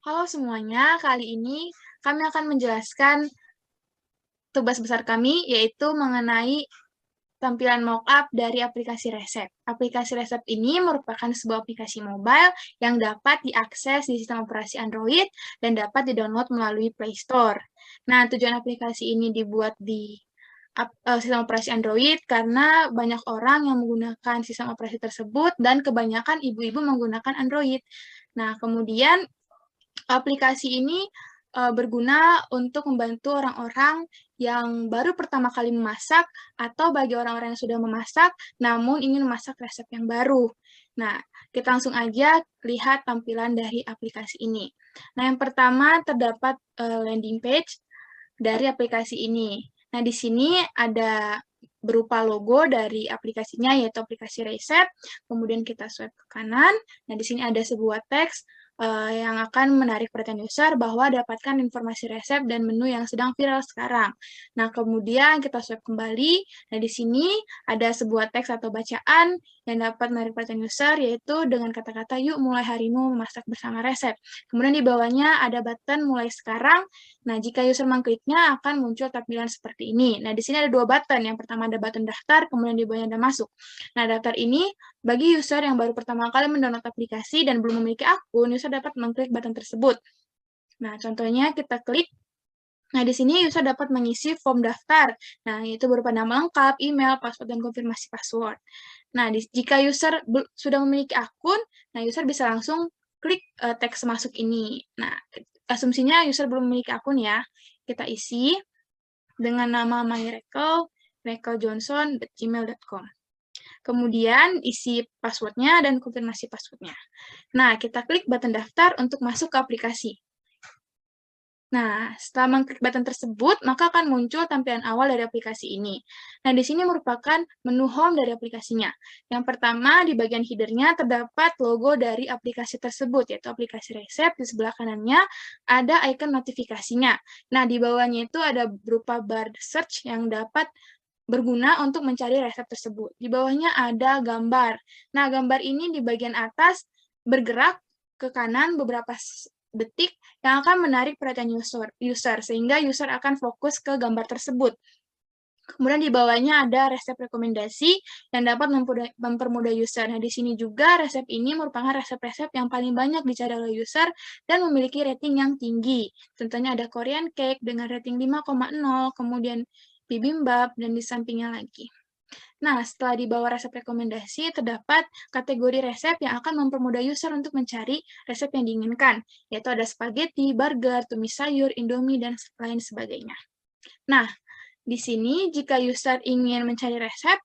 Halo semuanya, kali ini kami akan menjelaskan tugas besar kami, yaitu mengenai tampilan mockup dari aplikasi Resep. Aplikasi Resep ini merupakan sebuah aplikasi mobile yang dapat diakses di sistem operasi Android dan dapat di-download melalui Play Store. Nah, tujuan aplikasi ini dibuat di sistem operasi Android karena banyak orang yang menggunakan sistem operasi tersebut dan kebanyakan ibu-ibu menggunakan Android. Nah, kemudian aplikasi ini berguna untuk membantu orang-orang yang baru pertama kali memasak atau bagi orang-orang yang sudah memasak namun ingin memasak resep yang baru. Nah, kita langsung aja lihat tampilan dari aplikasi ini. Nah, yang pertama terdapat landing page dari aplikasi ini. Nah, di sini ada berupa logo dari aplikasinya, yaitu aplikasi Resep. Kemudian kita swipe ke kanan. Nah, di sini ada sebuah teks yang akan menarik perhatian user bahwa dapatkan informasi resep dan menu yang sedang viral sekarang. Nah, kemudian kita swipe kembali. Nah, di sini ada sebuah teks atau bacaan yang dapat menarik perhatian user, yaitu dengan kata-kata, "Yuk mulai harimu memasak bersama resep." Kemudian di bawahnya ada button mulai sekarang. Nah, jika user mengkliknya akan muncul tampilan seperti ini. Nah, di sini ada dua button. Yang pertama ada button daftar, kemudian di bawahnya ada masuk. Nah, daftar ini bagi user yang baru pertama kali mendownload aplikasi dan belum memiliki akun, user dapat mengklik button tersebut. Nah, contohnya kita klik. Nah, di sini user dapat mengisi form daftar. Nah, itu berupa nama lengkap, email, password, dan konfirmasi password. Nah, jika user sudah memiliki akun, nah user bisa langsung klik teks masuk ini. Nah, asumsinya user belum memiliki akun ya. Kita isi dengan nama myrekel@gmail.com. Kemudian isi passwordnya dan konfirmasi passwordnya. Nah, kita klik button daftar untuk masuk ke aplikasi. Nah, setelah mengklik button tersebut, maka akan muncul tampilan awal dari aplikasi ini. Nah, di sini merupakan menu home dari aplikasinya. Yang pertama, di bagian header-nya terdapat logo dari aplikasi tersebut, yaitu aplikasi Resep. Di sebelah kanannya ada icon notifikasinya. Nah, di bawahnya itu ada berupa bar search yang dapat berguna untuk mencari resep tersebut. Di bawahnya ada gambar. Nah, gambar ini di bagian atas bergerak ke kanan beberapa detik yang akan menarik perhatian user sehingga user akan fokus ke gambar tersebut. Kemudian di bawahnya ada resep rekomendasi yang dapat mempermudah user. Nah, di sini juga resep ini merupakan resep-resep yang paling banyak dicari oleh user dan memiliki rating yang tinggi. Contohnya ada Korean cake dengan rating 5,0, kemudian bibimbap, dan di sampingnya lagi. Nah, setelah di bawah resep rekomendasi, terdapat kategori resep yang akan mempermudah user untuk mencari resep yang diinginkan, yaitu ada spaghetti, burger, tumis sayur, indomie, dan lain sebagainya. Nah, di sini jika user ingin mencari resep,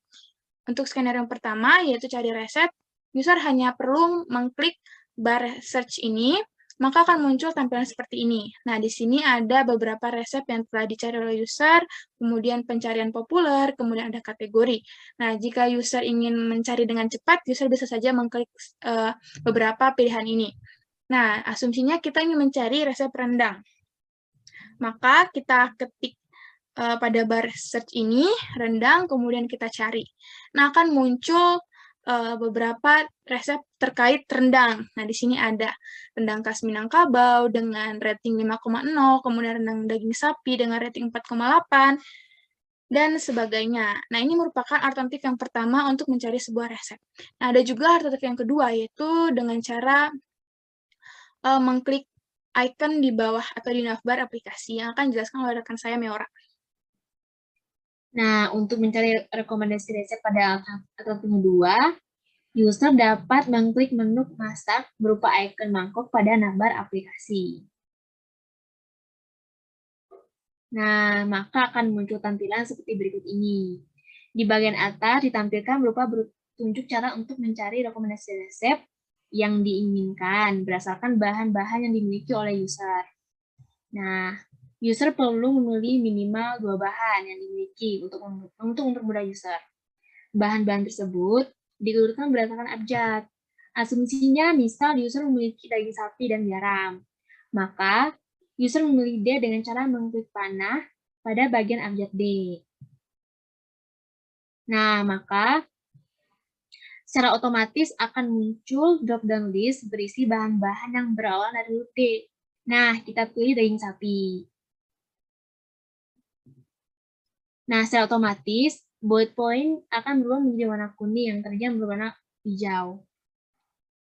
untuk skenario yang pertama, yaitu cari resep, user hanya perlu mengklik bar search ini, maka akan muncul tampilan seperti ini. Nah, di sini ada beberapa resep yang telah dicari oleh user, kemudian pencarian populer, kemudian ada kategori. Nah, jika user ingin mencari dengan cepat, user bisa saja mengklik beberapa pilihan ini. Nah, asumsinya kita ingin mencari resep rendang. Maka kita ketik pada bar search ini, rendang, kemudian kita cari. Nah, akan muncul beberapa resep terkait rendang. Nah, di sini ada rendang khas Minangkabau dengan rating 5,0, kemudian rendang daging sapi dengan rating 4,8, dan sebagainya. Nah, ini merupakan alternatif yang pertama untuk mencari sebuah resep. Nah, ada juga alternatif yang kedua, yaitu dengan cara mengklik icon di bawah atau di navbar aplikasi yang akan dijelaskan oleh rekan saya, Meora. Nah, untuk mencari rekomendasi resep pada alternatif kedua, user dapat mengklik menu masak berupa ikon mangkok pada navbar aplikasi. Nah, maka akan muncul tampilan seperti berikut ini. Di bagian atas ditampilkan berupa tunjuk cara untuk mencari rekomendasi resep yang diinginkan berdasarkan bahan-bahan yang dimiliki oleh user. Nah, user perlu memilih minimal 2 bahan yang dimiliki untuk mempermudah user. Bahan-bahan tersebut diurutkan berdasarkan abjad. Asumsinya, misal user memiliki daging sapi dan garam. Maka, user memilih D dengan cara mengklik panah pada bagian abjad D. Nah, maka secara otomatis akan muncul drop-down list berisi bahan-bahan yang berawal dari huruf D. Nah, kita pilih daging sapi. Nah, secara otomatis, bullet point akan berubah menjadi warna kuning yang tadinya berwarna hijau.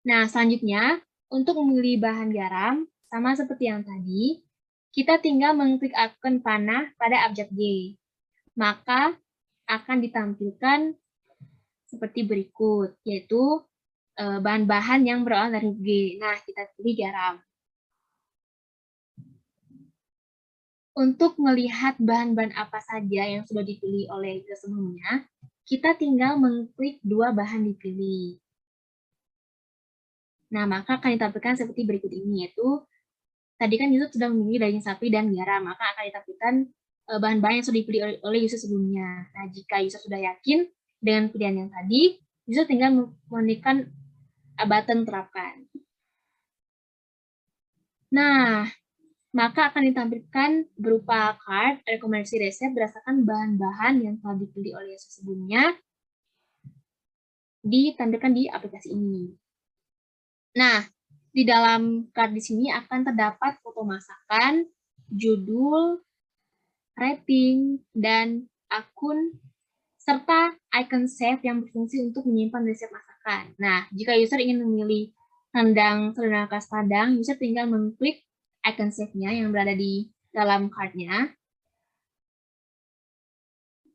Nah, selanjutnya, untuk memilih bahan garam, sama seperti yang tadi, kita tinggal mengklik ikon panah pada abjad G. Maka akan ditampilkan seperti berikut, yaitu bahan-bahan yang berawal dari huruf G. Nah, kita pilih garam. Untuk melihat bahan-bahan apa saja yang sudah dipilih oleh user sebelumnya, kita tinggal mengklik dua bahan dipilih. Nah, maka akan ditampilkan seperti berikut ini, yaitu tadi kan user sudah memilih daging sapi dan garam, maka akan ditampilkan bahan-bahan yang sudah dipilih oleh user sebelumnya. Nah, jika user sudah yakin dengan pilihan yang tadi, user tinggal menekan button terapkan. Nah, maka akan ditampilkan berupa card rekomendasi resep berdasarkan bahan-bahan yang telah dipilih oleh user sebelumnya, ditampilkan di aplikasi ini. Nah, di dalam card di sini akan terdapat foto masakan, judul, rating, dan akun, serta icon save yang berfungsi untuk menyimpan resep masakan. Nah, jika user ingin memilih rendang sederhana khas Padang, user tinggal mengklik icon save-nya yang berada di dalam card-nya.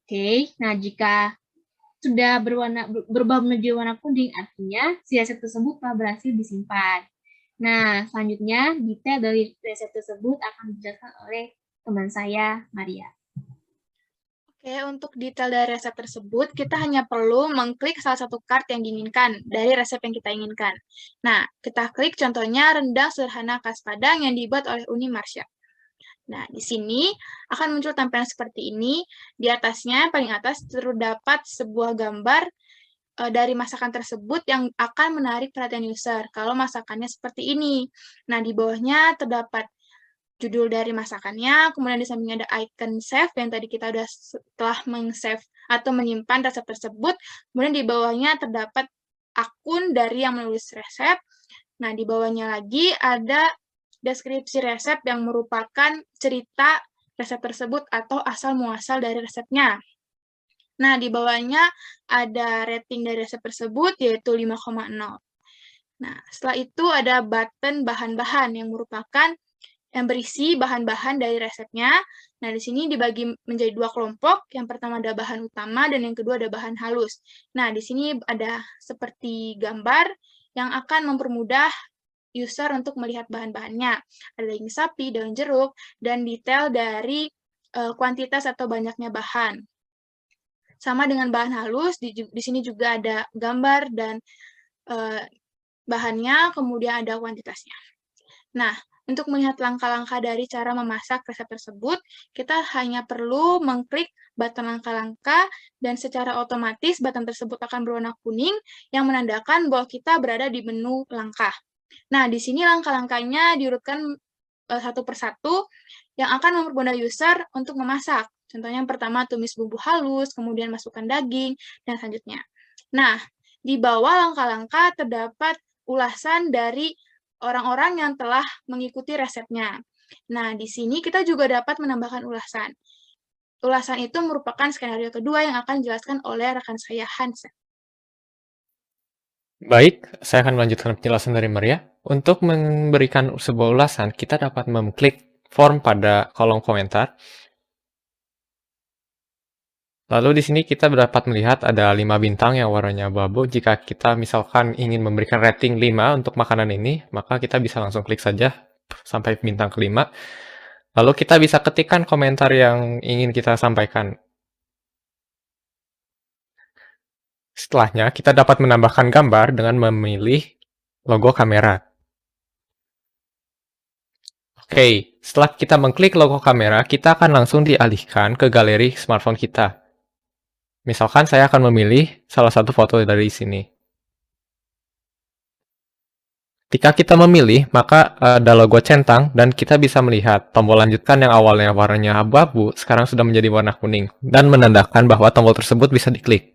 Oke, nah jika sudah berubah menjadi warna kuning, artinya si resep tersebut telah berhasil disimpan. Nah, selanjutnya detail dari resep tersebut akan dijelaskan oleh teman saya, Maria. Oke, untuk detail dari resep tersebut, kita hanya perlu mengklik salah satu card yang diinginkan dari resep yang kita inginkan. Nah, kita klik contohnya rendang sederhana khas Padang yang dibuat oleh Uni Marsha. Nah, di sini akan muncul tampilan seperti ini. Di atasnya, paling atas, terdapat sebuah gambar dari masakan tersebut yang akan menarik perhatian user kalau masakannya seperti ini. Nah, di bawahnya terdapat judul dari masakannya, kemudian di sampingnya ada icon save yang tadi kita udah setelah meng-save atau menyimpan resep tersebut, kemudian di bawahnya terdapat akun dari yang menulis resep. Nah, di bawahnya lagi ada deskripsi resep yang merupakan cerita resep tersebut atau asal-muasal dari resepnya. Nah, di bawahnya ada rating dari resep tersebut, yaitu 5,0. Nah, setelah itu ada button bahan-bahan yang merupakan yang berisi bahan-bahan dari resepnya. Nah, di sini dibagi menjadi dua kelompok. Yang pertama ada bahan utama dan yang kedua ada bahan halus. Nah, di sini ada seperti gambar yang akan mempermudah user untuk melihat bahan-bahannya. Ada daging sapi, daun jeruk, dan detail dari kuantitas atau banyaknya bahan. Sama dengan bahan halus, di sini juga ada gambar dan bahannya, kemudian ada kuantitasnya. Nah, untuk melihat langkah-langkah dari cara memasak resep tersebut, kita hanya perlu mengklik button langkah-langkah dan secara otomatis button tersebut akan berwarna kuning yang menandakan bahwa kita berada di menu langkah. Nah, di sini langkah-langkahnya diurutkan satu persatu yang akan mempermudah user untuk memasak. Contohnya yang pertama tumis bumbu halus, kemudian masukkan daging, dan selanjutnya. Nah, di bawah langkah-langkah terdapat ulasan dari orang-orang yang telah mengikuti resepnya. Nah, di sini kita juga dapat menambahkan ulasan. Ulasan itu merupakan skenario kedua yang akan dijelaskan oleh rekan saya, Hansen. Baik, saya akan melanjutkan penjelasan dari Maria. Untuk memberikan sebuah ulasan, kita dapat mengklik form pada kolom komentar. Lalu di sini kita dapat melihat ada 5 bintang yang warnanya abu-abu. Jika kita misalkan ingin memberikan rating 5 untuk makanan ini, maka kita bisa langsung klik saja sampai bintang kelima. Lalu kita bisa ketikkan komentar yang ingin kita sampaikan. Setelahnya, kita dapat menambahkan gambar dengan memilih logo kamera. Oke, setelah kita mengklik logo kamera, kita akan langsung dialihkan ke galeri smartphone kita. Misalkan saya akan memilih salah satu foto dari sini. Ketika kita memilih, maka ada logo centang dan kita bisa melihat tombol lanjutkan yang awalnya warnanya abu-abu, sekarang sudah menjadi warna kuning, dan menandakan bahwa tombol tersebut bisa diklik.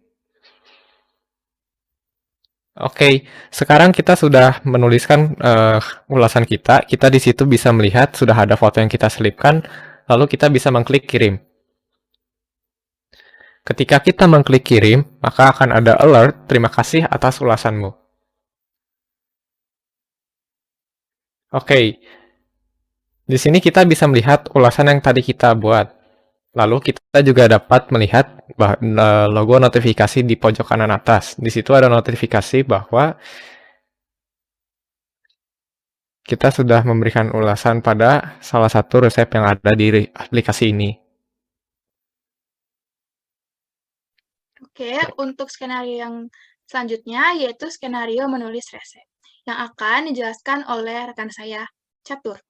Oke, sekarang kita sudah menuliskan ulasan kita. Kita di situ bisa melihat sudah ada foto yang kita selipkan, lalu kita bisa mengklik kirim. Ketika kita mengklik kirim, maka akan ada alert, terima kasih atas ulasanmu. Oke, di sini kita bisa melihat ulasan yang tadi kita buat. Lalu kita juga dapat melihat logo notifikasi di pojok kanan atas. Di situ ada notifikasi bahwa kita sudah memberikan ulasan pada salah satu resep yang ada di aplikasi ini. Oke, untuk skenario yang selanjutnya yaitu skenario menulis resep yang akan dijelaskan oleh rekan saya, Catur.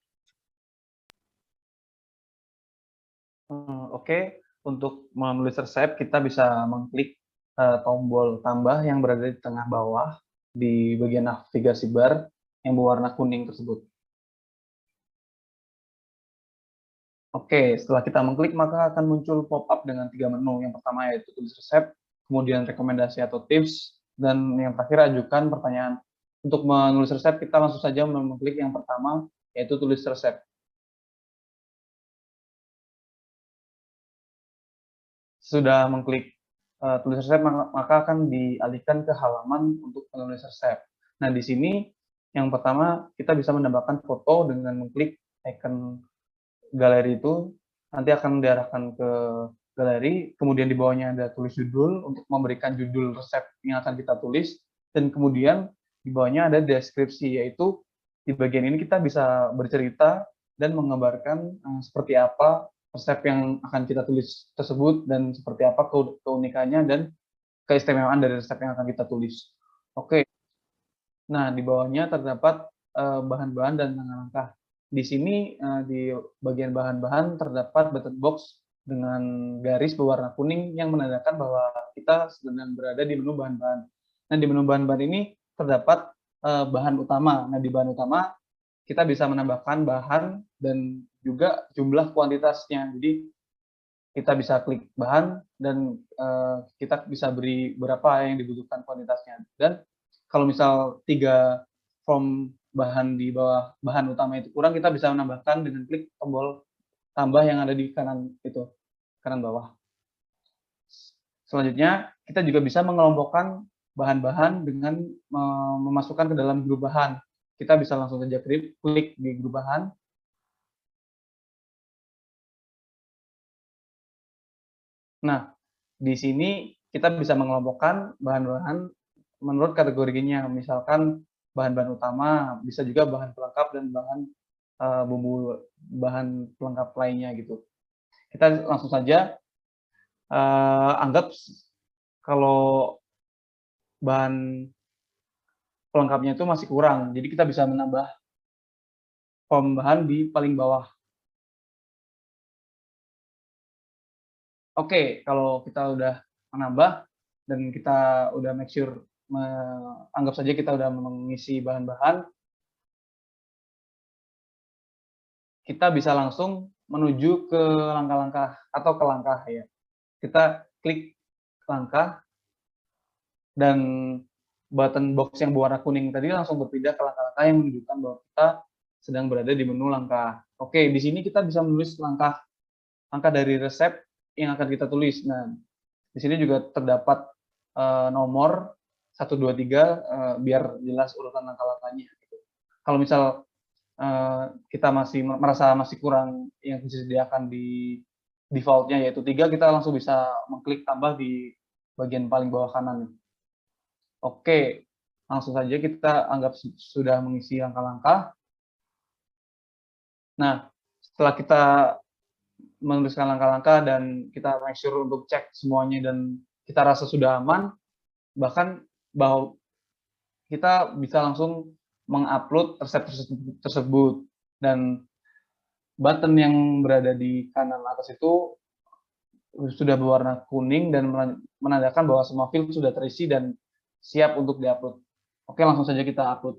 Oke, untuk menulis resep kita bisa mengklik tombol tambah yang berada di tengah bawah di bagian navigasi bar yang berwarna kuning tersebut. Oke, setelah kita mengklik maka akan muncul pop-up dengan 3 menu. Yang pertama yaitu tulis resep, kemudian rekomendasi atau tips, dan yang terakhir ajukan pertanyaan. Untuk menulis resep kita langsung saja mengklik yang pertama yaitu tulis resep. Sudah mengklik tulis resep, maka akan dialihkan ke halaman untuk menulis resep. Nah, di sini yang pertama kita bisa menambahkan foto dengan mengklik icon galeri itu, nanti akan diarahkan ke galeri, kemudian di bawahnya ada tulis judul untuk memberikan judul resep yang akan kita tulis, dan kemudian di bawahnya ada deskripsi, yaitu di bagian ini kita bisa bercerita dan menggambarkan seperti apa resep yang akan kita tulis tersebut dan seperti apa keunikannya dan keistimewaan dari resep yang akan kita tulis. Oke. Nah, di bawahnya terdapat bahan-bahan dan langkah-langkah. Di sini di bagian bahan-bahan terdapat button box dengan garis berwarna kuning yang menandakan bahwa kita sedang berada di menu bahan-bahan. Nah, di menu bahan-bahan ini terdapat bahan utama. Nah, di bahan utama kita bisa menambahkan bahan dan juga jumlah kuantitasnya. Jadi kita bisa klik bahan dan kita bisa beri berapa yang dibutuhkan kuantitasnya. Dan kalau misal 3 form bahan di bawah bahan utama itu kurang, kita bisa menambahkan dengan klik tombol tambah yang ada di kanan itu, kanan bawah. Selanjutnya, kita juga bisa mengelompokkan bahan-bahan dengan memasukkan ke dalam grup bahan. Kita bisa langsung saja klik di grup bahan. Nah, di sini kita bisa mengelompokkan bahan-bahan menurut kategorinya, misalkan bahan-bahan utama, bisa juga bahan pelengkap dan bahan bumbu bahan pelengkap lainnya gitu. Kita langsung saja anggap kalau bahan pelengkapnya itu masih kurang, jadi kita bisa menambah form bahan di paling bawah. Oke, kalau kita udah menambah dan kita udah make sure anggap saja kita udah mengisi bahan-bahan, kita bisa langsung menuju ke langkah-langkah atau ke langkah ya. Kita klik langkah dan button box yang berwarna kuning tadi langsung berpindah ke langkah-langkah yang menunjukkan bahwa kita sedang berada di menu langkah. Oke, di sini kita bisa menulis langkah dari resep yang akan kita tulis. Nah, di sini juga terdapat nomor 1, 2, 3 biar jelas urutan langkah-langkahnya. Gitu. Kalau misal kita merasa masih kurang yang disediakan di default-nya yaitu 3, kita langsung bisa mengklik tambah di bagian paling bawah kanan. Oke, langsung saja kita anggap sudah mengisi langkah-langkah. Nah, setelah kita menuliskan langkah-langkah dan kita make sure untuk cek semuanya dan kita rasa sudah aman, bahkan bahwa kita bisa langsung mengupload resep tersebut dan button yang berada di kanan atas itu sudah berwarna kuning dan menandakan bahwa semua file sudah terisi dan siap untuk diupload. Oke, langsung saja kita upload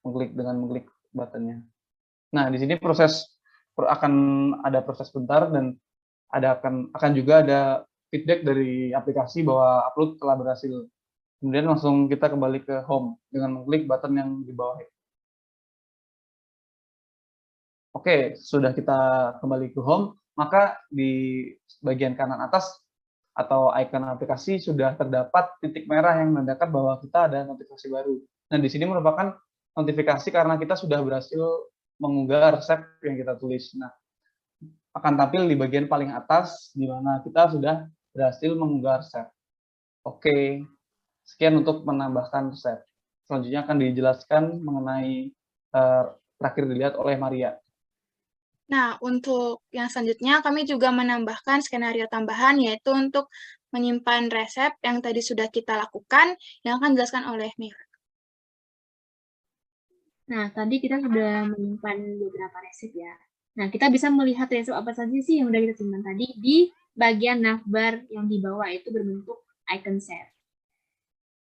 mengklik buttonnya. Nah, di sini akan ada proses bentar dan akan juga ada feedback dari aplikasi bahwa upload telah berhasil. Kemudian langsung kita kembali ke home dengan mengklik button yang di bawah. Oke, sudah kita kembali ke home, maka di bagian kanan atas atau icon aplikasi sudah terdapat titik merah yang menandakan bahwa kita ada notifikasi baru. Nah, di sini merupakan notifikasi karena kita sudah berhasil mengunggah resep yang kita tulis. Nah, akan tampil di bagian paling atas di mana kita sudah berhasil mengunggah resep. Oke, sekian untuk menambahkan resep. Selanjutnya akan dijelaskan mengenai terakhir dilihat oleh Maria. Nah, untuk yang selanjutnya kami juga menambahkan skenario tambahan, yaitu untuk menyimpan resep yang tadi sudah kita lakukan, yang akan dijelaskan oleh Mira. Nah, tadi kita sudah menyimpan beberapa resep ya. Nah, kita bisa melihat resep apa saja sih yang sudah kita simpan tadi di bagian navbar yang di bawah, itu berbentuk icon save.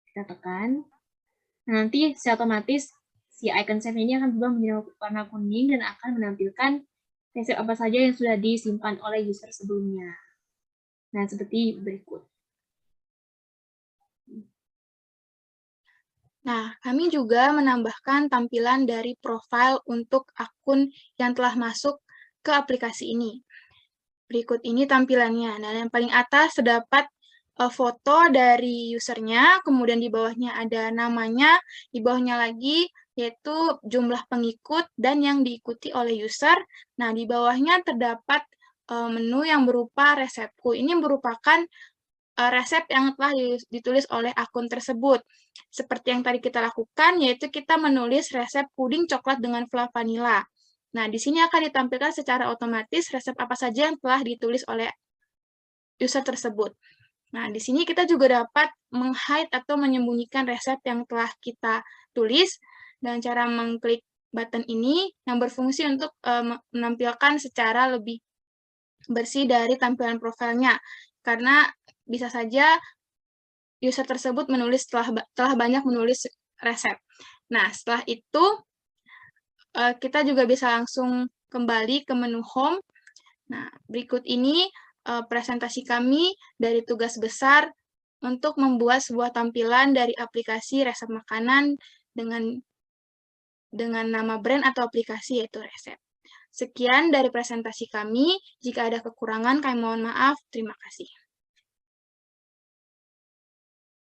Kita tekan. Nah, nanti secara otomatis si icon save ini akan berubah menjadi warna kuning dan akan menampilkan resep apa saja yang sudah disimpan oleh user sebelumnya. Nah, seperti berikut. Nah, kami juga menambahkan tampilan dari profil untuk akun yang telah masuk ke aplikasi ini. Berikut ini tampilannya. Nah, yang paling atas terdapat foto dari usernya, kemudian di bawahnya ada namanya, di bawahnya lagi yaitu jumlah pengikut dan yang diikuti oleh user. Nah, di bawahnya terdapat menu yang berupa resepku. Ini merupakan resep yang telah ditulis oleh akun tersebut. Seperti yang tadi kita lakukan, yaitu kita menulis resep puding coklat dengan flavor vanila. Nah, di sini akan ditampilkan secara otomatis resep apa saja yang telah ditulis oleh user tersebut. Nah, di sini kita juga dapat meng-hide atau menyembunyikan resep yang telah kita tulis dengan cara mengklik button ini yang berfungsi untuk menampilkan secara lebih bersih dari tampilan profilnya. Karena bisa saja user tersebut telah banyak menulis resep. Nah, setelah itu kita juga bisa langsung kembali ke menu home. Nah, berikut ini presentasi kami dari tugas besar untuk membuat sebuah tampilan dari aplikasi resep makanan dengan nama brand atau aplikasi yaitu resep. Sekian dari presentasi kami. Jika ada kekurangan, kami mohon maaf. Terima kasih.